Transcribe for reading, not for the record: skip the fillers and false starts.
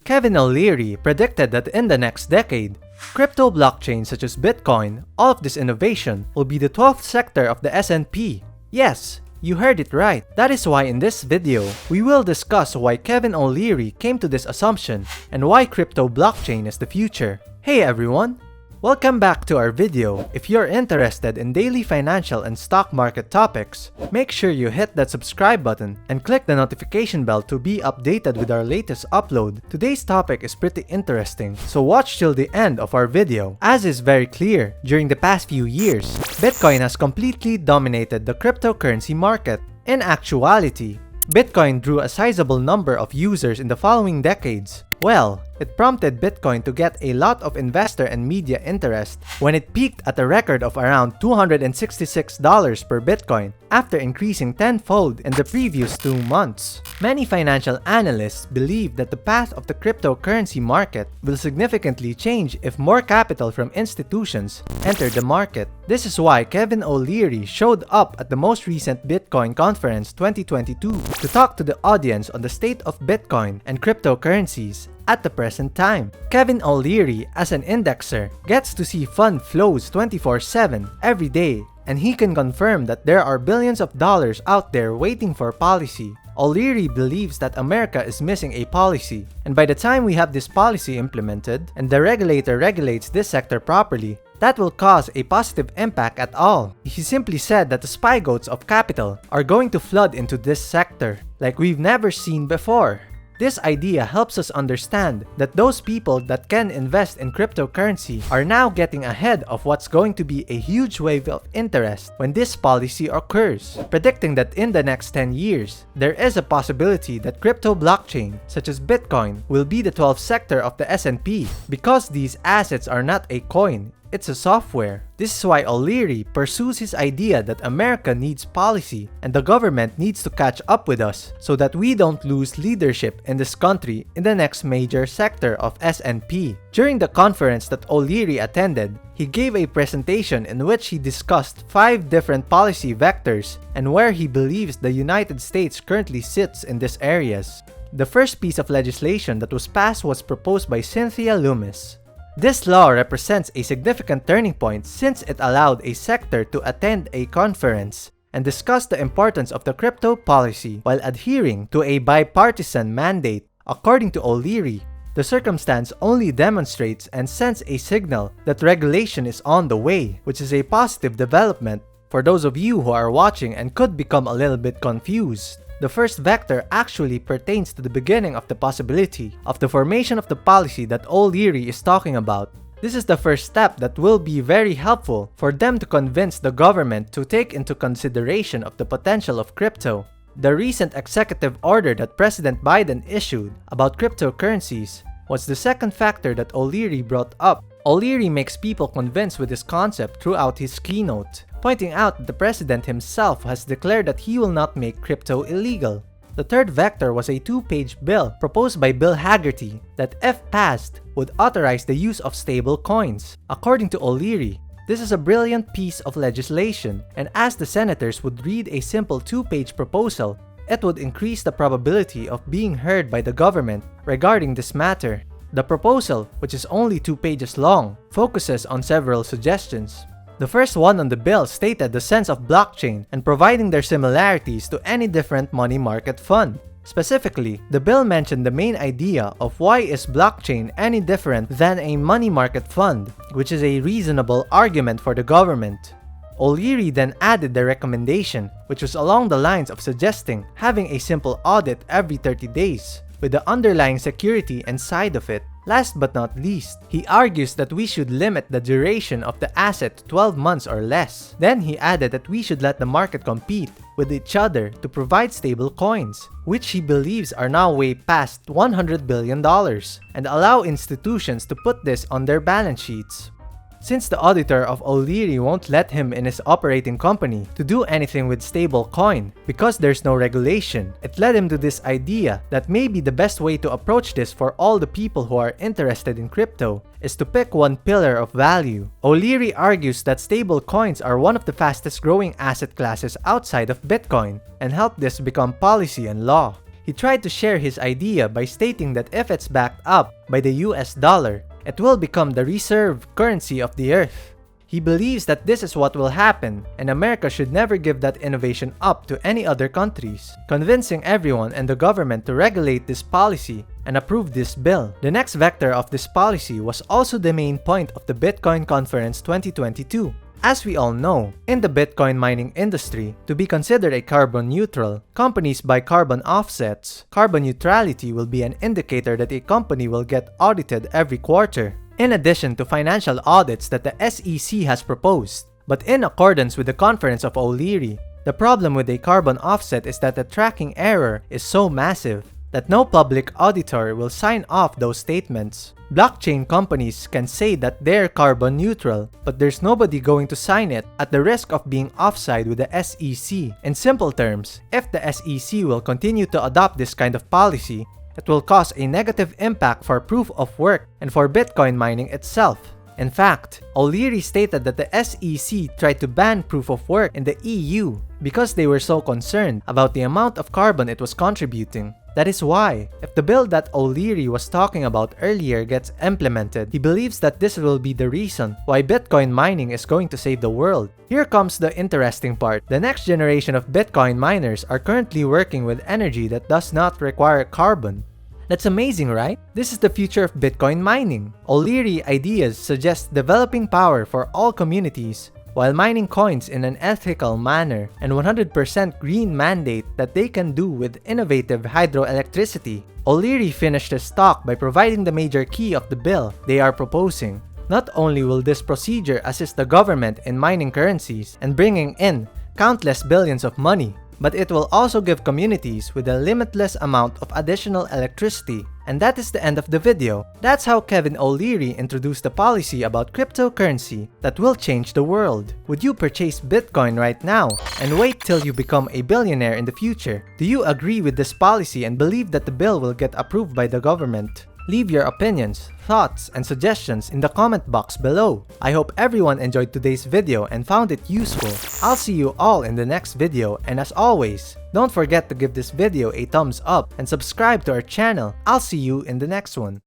Kevin O'Leary predicted that in the next decade, crypto blockchains such as Bitcoin, all of this innovation, will be the 12th sector of the S&P. Yes, you heard it right. That is why in this video, we will discuss why Kevin O'Leary came to this assumption and why crypto blockchain is the future. Hey everyone! Welcome back to our video. If you're interested in daily financial and stock market topics, make sure you hit that subscribe button and click the notification bell to be updated with our latest upload. Today's topic is pretty interesting, so watch till the end of our video. As is very clear, during the past few years, Bitcoin has completely dominated the cryptocurrency market. In actuality, Bitcoin drew a sizable number of users in the following decades. Well, it prompted Bitcoin to get a lot of investor and media interest when it peaked at a record of around $266 per Bitcoin after increasing tenfold in the previous 2 months. Many financial analysts believe that the path of the cryptocurrency market will significantly change if more capital from institutions enter the market. This is why Kevin O'Leary showed up at the most recent Bitcoin Conference 2022 to talk to the audience on the state of Bitcoin and cryptocurrencies at the present time. Kevin O'Leary, as an indexer, gets to see fund flows 24/7 every day, and he can confirm that there are billions of dollars out there waiting for policy. O'Leary believes that America is missing a policy, and by the time we have this policy implemented and the regulator regulates this sector properly, that will cause a positive impact at all. He simply said that the spy goats of capital are going to flood into this sector like we've never seen before. This idea helps us understand that those people that can invest in cryptocurrency are now getting ahead of what's going to be a huge wave of interest when this policy occurs, predicting that in the next 10 years, there is a possibility that crypto blockchain, such as Bitcoin, will be the 12th sector of the S&P because these assets are not a coin. It's a software. This is why O'Leary pursues his idea that America needs policy and the government needs to catch up with us so that we don't lose leadership in this country in the next major sector of S&P. During the conference that O'Leary attended, he gave a presentation in which he discussed 5 different policy vectors and where he believes the United States currently sits in these areas. The first piece of legislation that was passed was proposed by Cynthia Lummis. This law represents a significant turning point since it allowed a sector to attend a conference and discuss the importance of the crypto policy while adhering to a bipartisan mandate. According to O'Leary, the circumstance only demonstrates and sends a signal that regulation is on the way, which is a positive development for those of you who are watching and could become a little bit confused. The first vector actually pertains to the beginning of the possibility of the formation of the policy that O'Leary is talking about. This is the first step that will be very helpful for them to convince the government to take into consideration of the potential of crypto. The recent executive order that President Biden issued about cryptocurrencies was the second factor that O'Leary brought up. O'Leary makes people convinced with this concept throughout his keynote, pointing out that the president himself has declared that he will not make crypto illegal. The third vector was a 2-page bill proposed by Bill Haggerty that, if passed, would authorize the use of stable coins. According to O'Leary, this is a brilliant piece of legislation, and as the senators would read a simple 2-page proposal, it would increase the probability of being heard by the government regarding this matter. The proposal, which is only 2 pages long, focuses on several suggestions. The first one on the bill stated the sense of blockchain and providing their similarities to any different money market fund. Specifically, the bill mentioned the main idea of why is blockchain any different than a money market fund, which is a reasonable argument for the government. O'Leary then added the recommendation, which was along the lines of suggesting having a simple audit every 30 days, with the underlying security and side of it. Last but not least, he argues that we should limit the duration of the asset to 12 months or less. Then he added that we should let the market compete with each other to provide stable coins, which he believes are now way past $100 billion, and allow institutions to put this on their balance sheets. Since the auditor of O'Leary won't let him in his operating company to do anything with stablecoin because there's no regulation, it led him to this idea that maybe the best way to approach this for all the people who are interested in crypto is to pick one pillar of value. O'Leary argues that stablecoins are one of the fastest growing asset classes outside of Bitcoin and help this become policy and law. He tried to share his idea by stating that if it's backed up by the US dollar, it will become the reserve currency of the earth. He believes that this is what will happen, and America should never give that innovation up to any other countries, convincing everyone and the government to regulate this policy and approve this bill. The next vector of this policy was also the main point of the Bitcoin Conference 2022. As we all know, in the Bitcoin mining industry, to be considered a carbon neutral, companies buy carbon offsets. Carbon neutrality will be an indicator that a company will get audited every quarter, in addition to financial audits that the SEC has proposed. But in accordance with the Conference of O'Leary, the problem with a carbon offset is that the tracking error is so massive that no public auditor will sign off those statements. Blockchain companies can say that they're carbon neutral, but there's nobody going to sign it at the risk of being offside with the SEC. In simple terms, if the SEC will continue to adopt this kind of policy, it will cause a negative impact for proof of work and for Bitcoin mining itself. In fact, O'Leary stated that the SEC tried to ban proof of work in the EU because they were so concerned about the amount of carbon it was contributing. That is why, if the bill that O'Leary was talking about earlier gets implemented, he believes that this will be the reason why Bitcoin mining is going to save the world. Here comes the interesting part. The next generation of Bitcoin miners are currently working with energy that does not require carbon. That's amazing, right? This is the future of Bitcoin mining. O'Leary ideas suggest developing power for all communities while mining coins in an ethical manner, and 100% green mandate that they can do with innovative hydroelectricity. O'Leary finished his talk by providing the major key of the bill they are proposing. Not only will this procedure assist the government in mining currencies and bringing in countless billions of money, but it will also give communities with a limitless amount of additional electricity. And that is the end of the video. That's how Kevin O'Leary introduced the policy about cryptocurrency that will change the world. Would you purchase Bitcoin right now and wait till you become a billionaire in the future? Do you agree with this policy and believe that the bill will get approved by the government? Leave your opinions, thoughts, and suggestions in the comment box below. I hope everyone enjoyed today's video and found it useful. I'll see you all in the next video, and as always, don't forget to give this video a thumbs up and subscribe to our channel. I'll see you in the next one.